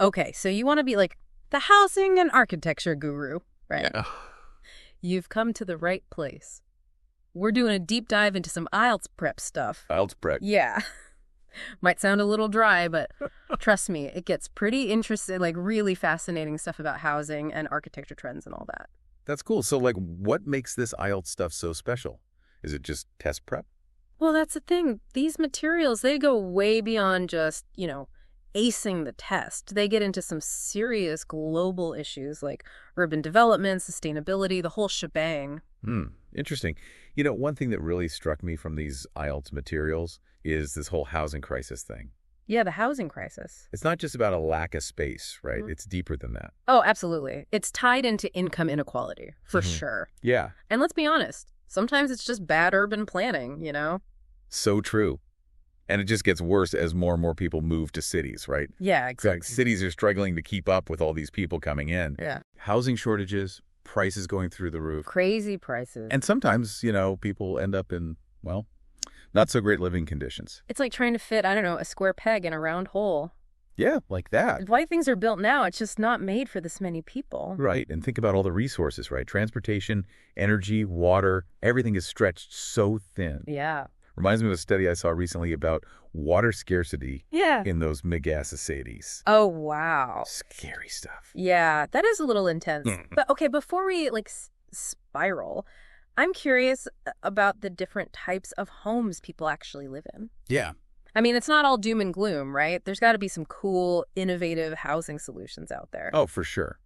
Okay, so you want to be like the housing and architecture guru, right? Yeah. You've come to the right place. We're doing a deep dive into some IELTS prep stuff. IELTS prep. Yeah. Might sound a little dry, but trust me, it gets pretty interesting, like really fascinating stuff about housing and architecture trends and all that. That's cool. So, like, what makes this IELTS stuff so special? Is it just test prep? Well, that's the thing. These materials, they go way beyond just, acing the test. They get into some serious global issues like urban development, sustainability, the whole shebang. Interesting. One thing that really struck me from these IELTS materials is this whole housing crisis thing. Yeah, the housing crisis. It's not just about a lack of space, right? Mm-hmm. It's deeper than that. Oh, absolutely. It's tied into income inequality, for sure. Yeah. And let's be honest, sometimes it's just bad urban planning, So true. And it just gets worse as more and more people move to cities, right? Yeah, exactly. Like, cities are struggling to keep up with all these people coming in. Yeah. Housing shortages, prices going through the roof. Crazy prices. And sometimes, people end up in, well, not so great living conditions. It's like trying to fit, I don't know, a square peg in a round hole. Yeah, like that. The way things are built now, it's just not made for this many people. Right. And think about all the resources, right? Transportation, energy, water, everything is stretched so thin. Yeah. Reminds me of a study I saw recently about water scarcity Yeah. in those mega cities. Oh, wow. Scary stuff. Yeah, that is a little intense. But okay, before we spiral, I'm curious about the different types of homes people actually live in. Yeah. I mean, it's not all doom and gloom, right? There's got to be some cool, innovative housing solutions out there. Oh, for sure.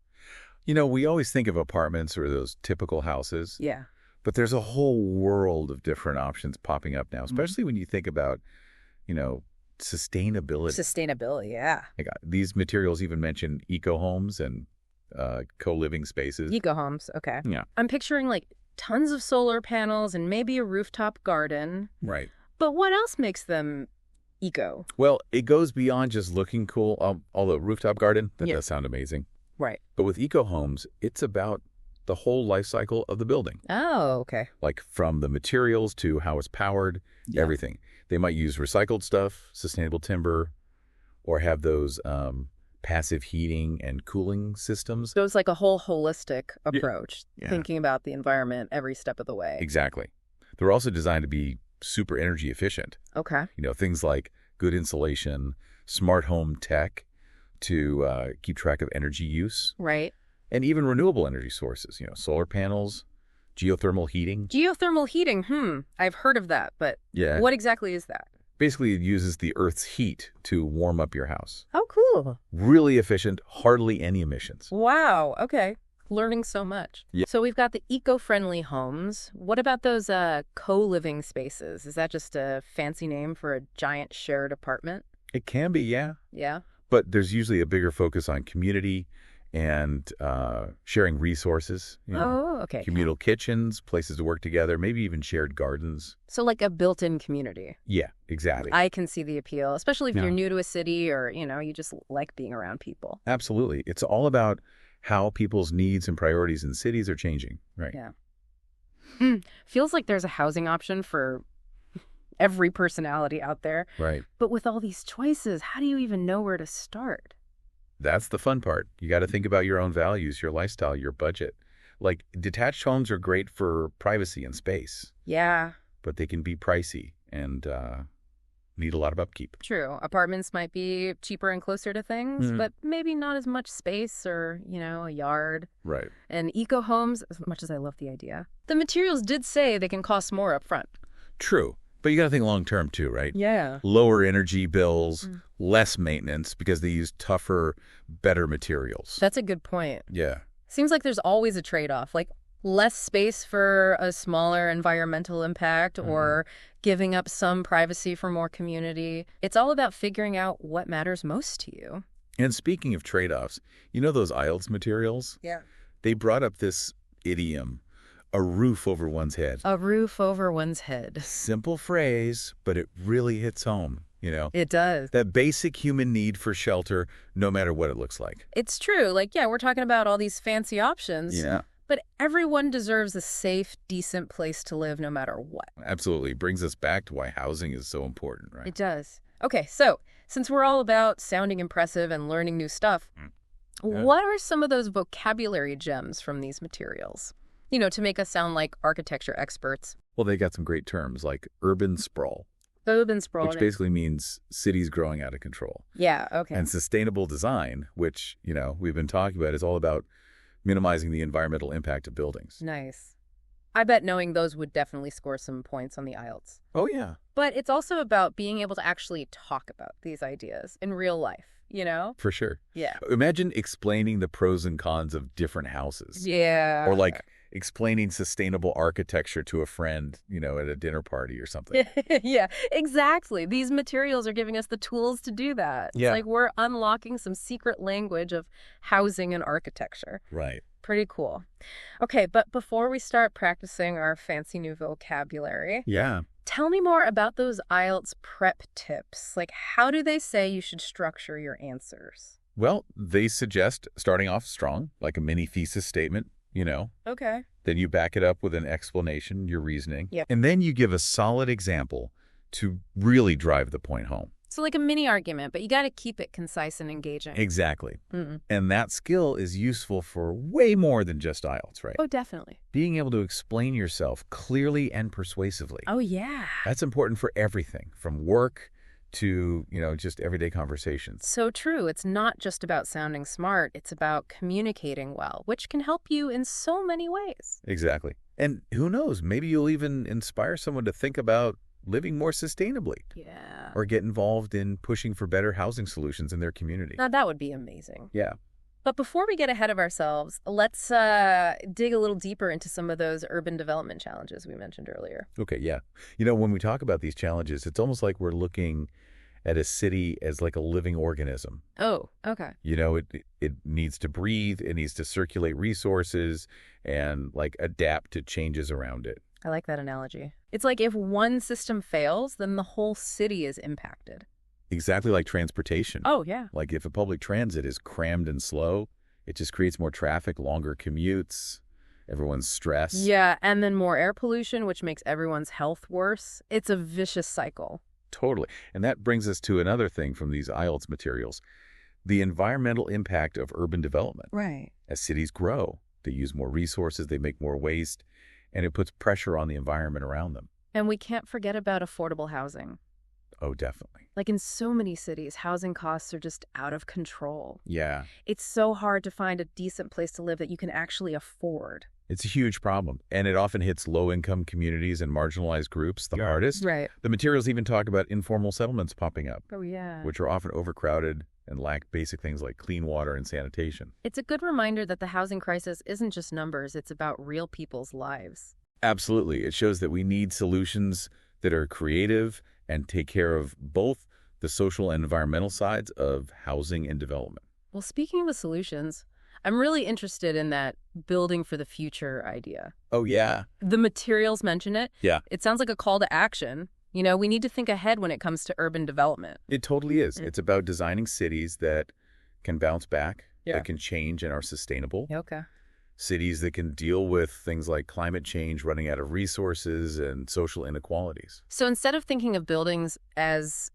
We always think of apartments or those typical houses. Yeah. But there's a whole world of different options popping up now, especially when you think about, sustainability. Sustainability, yeah. These materials even mention eco-homes and co-living spaces. Eco-homes, okay. Yeah. I'm picturing tons of solar panels and maybe a rooftop garden. Right. But what else makes them eco? Well, it goes beyond just looking cool. Although rooftop garden, that does sound amazing. Right. But with eco-homes, it's about the whole life cycle of the building. Oh, okay. Like from the materials to how it's powered, everything. They might use recycled stuff, sustainable timber, or have those passive heating and cooling systems. So it's like a whole holistic approach, thinking about the environment every step of the way. Exactly. They're also designed to be super energy efficient. Okay. Things like good insulation, smart home tech to keep track of energy use. Right. And even renewable energy sources, solar panels, geothermal heating. Geothermal heating, I've heard of that, but what exactly is that? Basically, it uses the Earth's heat to warm up your house. Oh, cool. Really efficient, hardly any emissions. Wow, okay. Learning so much. Yeah. So we've got the eco-friendly homes. What about those co-living spaces? Is that just a fancy name for a giant shared apartment? It can be, yeah. Yeah. But there's usually a bigger focus on community and sharing resources. Oh, okay. Communal kitchens, places to work together, maybe even shared gardens. So like a built-in community. Yeah, exactly. I can see the appeal, especially if you're new to a city or, you just like being around people. Absolutely. It's all about how people's needs and priorities in cities are changing, right? Yeah. Feels like there's a housing option for every personality out there. Right. But with all these choices, how do you even know where to start? That's the fun part. You got to think about your own values, your lifestyle, your budget. Like, detached homes are great for privacy and space. Yeah. But they can be pricey and need a lot of upkeep. True. Apartments might be cheaper and closer to things, but maybe not as much space or, a yard. Right. And eco homes, as much as I love the idea, the materials did say they can cost more up front. True. But you got to think long term too, right? Yeah. Lower energy bills, less maintenance because they use tougher, better materials. That's a good point. Yeah. Seems like there's always a trade-off, like less space for a smaller environmental impact or giving up some privacy for more community. It's all about figuring out what matters most to you. And speaking of trade-offs, those IELTS materials? Yeah. They brought up this idiom, a roof over one's head. A roof over one's head. Simple phrase, but it really hits home, It does. That basic human need for shelter, no matter what it looks like. It's true. We're talking about all these fancy options. Yeah. But everyone deserves a safe, decent place to live no matter what. Absolutely. Brings us back to why housing is so important, right? It does. Okay, so Since we're all about sounding impressive and learning new stuff, Yeah. what are some of those vocabulary gems from these materials? To make us sound like architecture experts. Well, they got some great terms like urban sprawl, Urban which sprawling. basically means cities growing out of control. Yeah, okay. And sustainable design, which, we've been talking about, is all about minimizing the environmental impact of buildings. Nice. I bet knowing those would definitely score some points on the IELTS. Oh, yeah. But it's also about being able to actually talk about these ideas in real life. For sure. Yeah. Imagine explaining the pros and cons of different houses. Yeah. Or like explaining sustainable architecture to a friend, at a dinner party or something. Yeah, exactly. These materials are giving us the tools to do that. Yeah. It's like we're unlocking some secret language of housing and architecture. Right. Pretty cool. Okay, but before we start practicing our fancy new vocabulary, Yeah. tell me more about those IELTS prep tips. Like, how do they say you should structure your answers? Well, they suggest starting off strong, like a mini thesis statement, Okay. Then you back it up with an explanation, your reasoning. Yep. And then you give a solid example to really drive the point home. So like a mini argument, but you got to keep it concise and engaging. Exactly. Mm-mm. And that skill is useful for way more than just IELTS, right? Oh, definitely. Being able to explain yourself clearly and persuasively. Oh, yeah. That's important for everything, from work to, just everyday conversations. So true. It's not just about sounding smart. It's about communicating well, which can help you in so many ways. Exactly. And who knows, maybe you'll even inspire someone to think about living more sustainably. Yeah. Or get involved in pushing for better housing solutions in their community. Now, that would be amazing. Yeah. But before we get ahead of ourselves, let's dig a little deeper into some of those urban development challenges we mentioned earlier. Okay, yeah. When we talk about these challenges, it's almost like we're looking at a city as like a living organism. Oh, okay. It needs to breathe, it needs to circulate resources, and adapt to changes around it. I like that analogy. It's like if one system fails, then the whole city is impacted. Exactly like transportation. Oh, yeah. Like if a public transit is crammed and slow, it just creates more traffic, longer commutes, everyone's stressed. Yeah, and then more air pollution, which makes everyone's health worse. It's a vicious cycle. Totally. And that brings us to another thing from these IELTS materials, the environmental impact of urban development. Right. As cities grow, they use more resources, they make more waste, and it puts pressure on the environment around them. And we can't forget about affordable housing. Oh, definitely. Like in so many cities, housing costs are just out of control. Yeah. It's so hard to find a decent place to live that you can actually afford. It's a huge problem, and it often hits low-income communities and marginalized groups the hardest. Right. The materials even talk about informal settlements popping up, Oh, yeah. which are often overcrowded and lack basic things like clean water and sanitation. It's a good reminder that the housing crisis isn't just numbers, it's about real people's lives. Absolutely. It shows that we need solutions that are creative and take care of both the social and environmental sides of housing and development. Well, speaking of the solutions, I'm really interested in that building for the future idea. Oh, yeah. The materials mention it. Yeah. It sounds like a call to action. We need to think ahead when it comes to urban development. It totally is. It's about designing cities that can bounce back, Yeah. that can change and are sustainable. Okay. Cities that can deal with things like climate change, running out of resources, and social inequalities. So instead of thinking of buildings as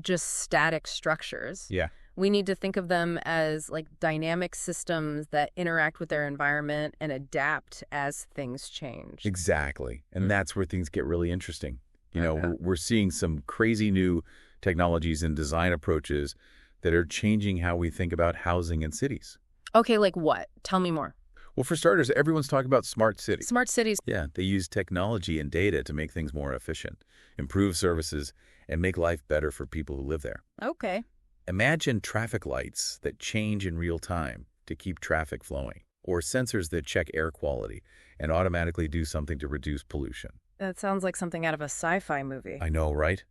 just static structures, Yeah. we need to think of them as like dynamic systems that interact with their environment and adapt as things change. Exactly. And that's where things get really interesting. Okay. We're seeing some crazy new technologies and design approaches that are changing how we think about housing in cities. Okay, like what? Tell me more. Well, for starters, everyone's talking about smart cities. Smart cities. Yeah, they use technology and data to make things more efficient, improve services, and make life better for people who live there. Okay. Imagine traffic lights that change in real time to keep traffic flowing, or sensors that check air quality and automatically do something to reduce pollution. That sounds like something out of a sci-fi movie. I know, right?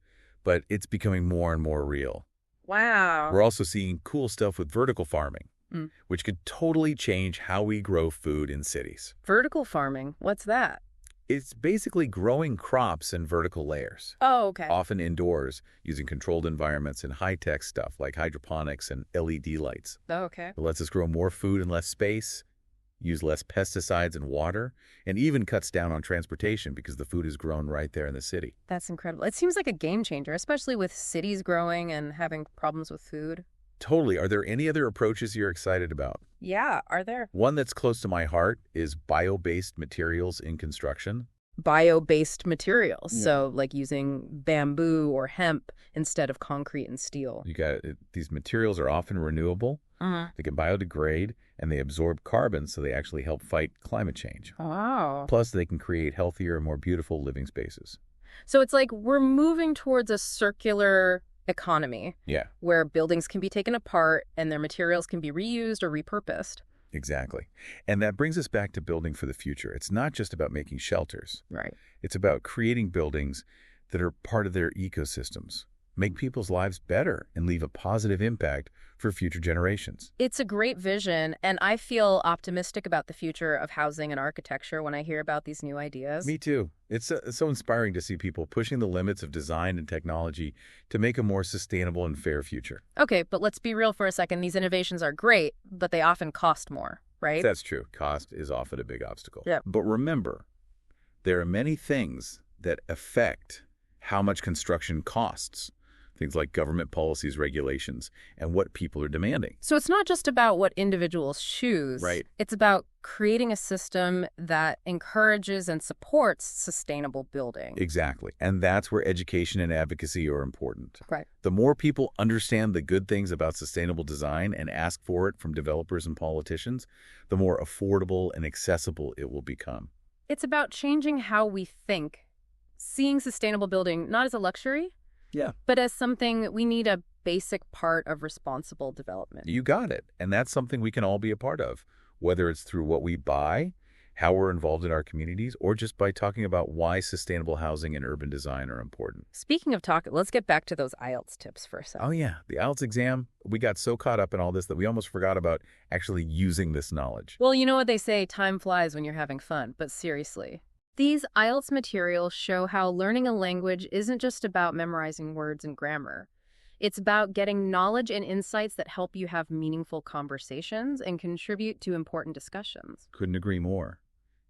But it's becoming more and more real. Wow. We're also seeing cool stuff with vertical farming, which could totally change how we grow food in cities. Vertical farming. What's that? It's basically growing crops in vertical layers, Oh, okay. often indoors, using controlled environments and high-tech stuff like hydroponics and LED lights. Oh, okay. It lets us grow more food in less space, use less pesticides and water, and even cuts down on transportation because the food is grown right there in the city. That's incredible. It seems like a game changer, especially with cities growing and having problems with food. Totally. Are there any other approaches you're excited about? Yeah, are there? One that's close to my heart is bio-based materials in construction. Bio-based materials, Yeah. so like using bamboo or hemp instead of concrete and steel. These materials are often renewable, they can biodegrade, and they absorb carbon, so they actually help fight climate change. Oh. Plus, they can create healthier and more beautiful living spaces. So it's like we're moving towards a circular economy Yeah, where buildings can be taken apart and their materials can be reused or repurposed. exactly. And that brings us back to building for the future. It's not just about making shelters. Right. It's about creating buildings that are part of their ecosystems, make people's lives better, and leave a positive impact for future generations. It's a great vision, and I feel optimistic about the future of housing and architecture when I hear about these new ideas. Me too. It's so inspiring to see people pushing the limits of design and technology to make a more sustainable and fair future. Okay, but let's be real for a second. These innovations are great, but they often cost more, right? That's true. Cost is often a big obstacle. Yeah. But remember, there are many things that affect how much construction costs. Things like government policies, regulations, and what people are demanding. So it's not just about what individuals choose. Right. It's about creating a system that encourages and supports sustainable building. Exactly. And that's where education and advocacy are important. Right. The more people understand the good things about sustainable design and ask for it from developers and politicians, the more affordable and accessible it will become. It's about changing how we think, seeing sustainable building not as a luxury, Yeah. but as something we need a basic part of responsible development. You got it. And that's something we can all be a part of, whether it's through what we buy, how we're involved in our communities, or just by talking about why sustainable housing and urban design are important. Speaking of talk, let's get back to those IELTS tips for a second. Oh, yeah. The IELTS exam, we got so caught up in all this that we almost forgot about actually using this knowledge. Well, you know what they say, time flies when you're having fun, but seriously. These IELTS materials show how learning a language isn't just about memorizing words and grammar. It's about getting knowledge and insights that help you have meaningful conversations and contribute to important discussions. Couldn't agree more.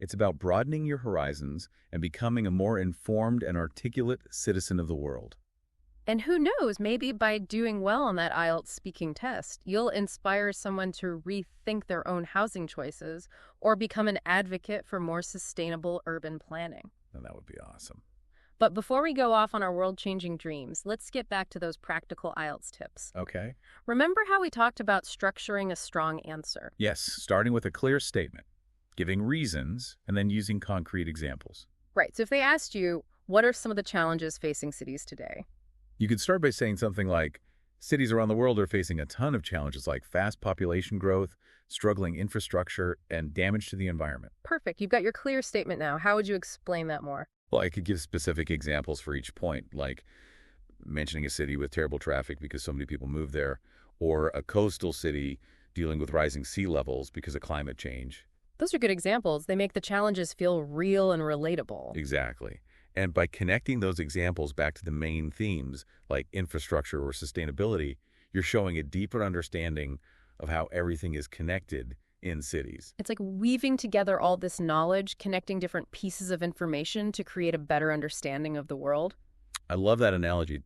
It's about broadening your horizons and becoming a more informed and articulate citizen of the world. And who knows, maybe by doing well on that IELTS speaking test, you'll inspire someone to rethink their own housing choices or become an advocate for more sustainable urban planning. And that would be awesome. But before we go off on our world-changing dreams, let's get back to those practical IELTS tips. Okay. Remember how we talked about structuring a strong answer? Yes, starting with a clear statement, giving reasons, and then using concrete examples. Right, so if they asked you, what are some of the challenges facing cities today? You could start by saying something like, cities around the world are facing a ton of challenges like fast population growth, struggling infrastructure, and damage to the environment. Perfect, you've got your clear statement now. How would you explain that more? Well, I could give specific examples for each point, like mentioning a city with terrible traffic because so many people move there, or a coastal city dealing with rising sea levels because of climate change. Those are good examples. They make the challenges feel real and relatable. Exactly. And by connecting those examples back to the main themes, like infrastructure or sustainability, you're showing a deeper understanding of how everything is connected in cities. It's like weaving together all this knowledge, connecting different pieces of information to create a better understanding of the world. I love that analogy.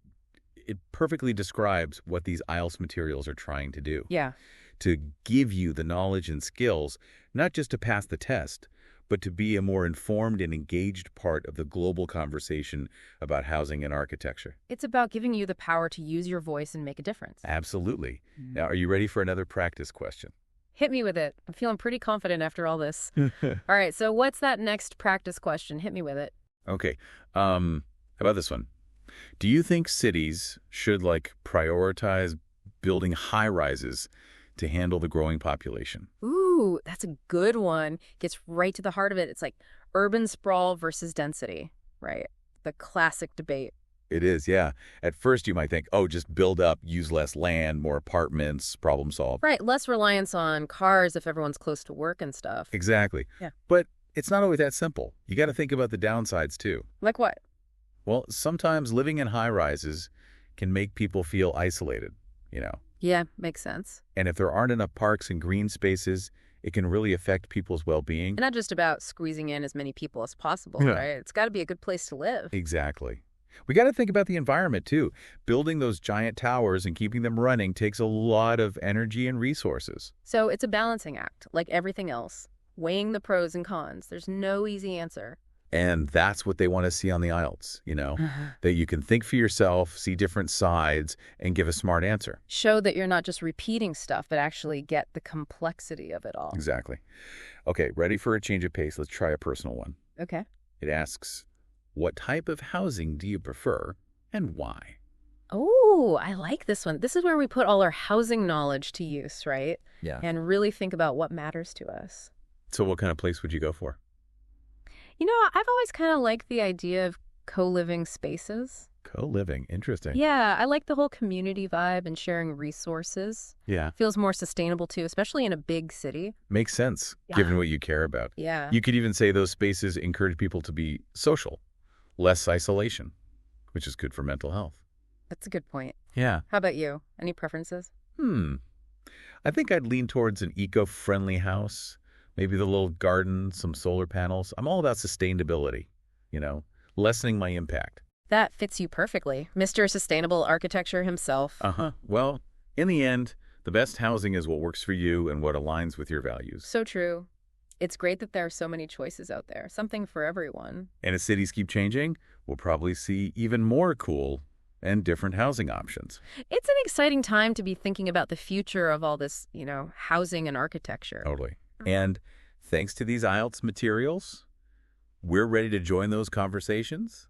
It perfectly describes what these IELTS materials are trying to do. Yeah. To give you the knowledge and skills, not just to pass the test, but to be a more informed and engaged part of the global conversation about housing and architecture. It's about giving you the power to use your voice and make a difference. Absolutely. Now, are you ready for another practice question? Hit me with it. I'm feeling pretty confident after all this. All right, so what's that next practice question? Hit me with it. Okay. How about this one? Do you think cities should prioritize building high rises to handle the growing population? Ooh, that's a good one. Gets right to the heart of it. It's like urban sprawl versus density, right? The classic debate. It is, yeah. At first you might think, oh, just build up, use less land, more apartments, problem solved. Right, less reliance on cars if everyone's close to work and stuff. Exactly. Yeah. But it's not always that simple. You got to think about the downsides too. Like what? Well, sometimes living in high rises can make people feel isolated, you know. Yeah, makes sense. And if there aren't enough parks and green spaces, it can really affect people's well-being. And not just about squeezing in as many people as possible, Yeah. right? It's got to be a good place to live. Exactly. We got to think about the environment, too. Building those giant towers and keeping them running takes a lot of energy and resources. So it's a balancing act, like everything else, weighing the pros and cons. There's no easy answer. And that's what they want to see on the IELTS, that you can think for yourself, see different sides, and give a smart answer. Show that you're not just repeating stuff, but actually get the complexity of it all. Exactly. Okay, ready for a change of pace? Let's try a personal one. Okay. It asks, what type of housing do you prefer and why? Oh, I like this one. This is where we put all our housing knowledge to use, right? Yeah. And really think about what matters to us. So what kind of place would you go for? I've always kind of liked the idea of co-living spaces. Co-living. Interesting. Yeah, I like the whole community vibe and sharing resources. Yeah. Feels more sustainable too, especially in a big city. Makes sense, Yeah. given what you care about. Yeah. You could even say those spaces encourage people to be social, less isolation, which is good for mental health. That's a good point. Yeah. How about you? Any preferences? I think I'd lean towards an eco-friendly house, maybe the little garden, some solar panels. I'm all about sustainability, lessening my impact. That fits you perfectly. Mr. Sustainable Architecture himself. Uh-huh. Well, in the end, the best housing is what works for you and what aligns with your values. So true. It's great that there are so many choices out there. Something for everyone. And as cities keep changing, we'll probably see even more cool and different housing options. It's an exciting time to be thinking about the future of all this, housing and architecture. Totally. And thanks to these IELTS materials, we're ready to join those conversations,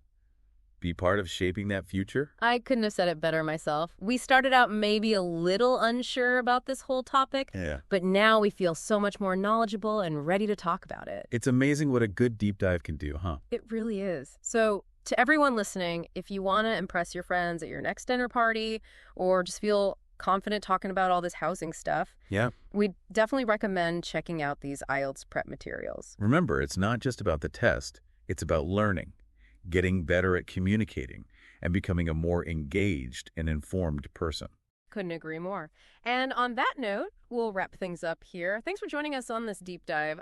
be part of shaping that future. I couldn't have said it better myself. We started out maybe a little unsure about this whole topic, Yeah. but now we feel so much more knowledgeable and ready to talk about it. It's amazing what a good deep dive can do, huh? It really is. So to everyone listening, if you want to impress your friends at your next dinner party or just feel confident talking about all this housing stuff, Yeah. we definitely recommend checking out these IELTS prep materials. Remember, it's not just about the test. It's about learning, getting better at communicating, and becoming a more engaged and informed person. Couldn't agree more. And on that note, we'll wrap things up here. Thanks for joining us on this deep dive.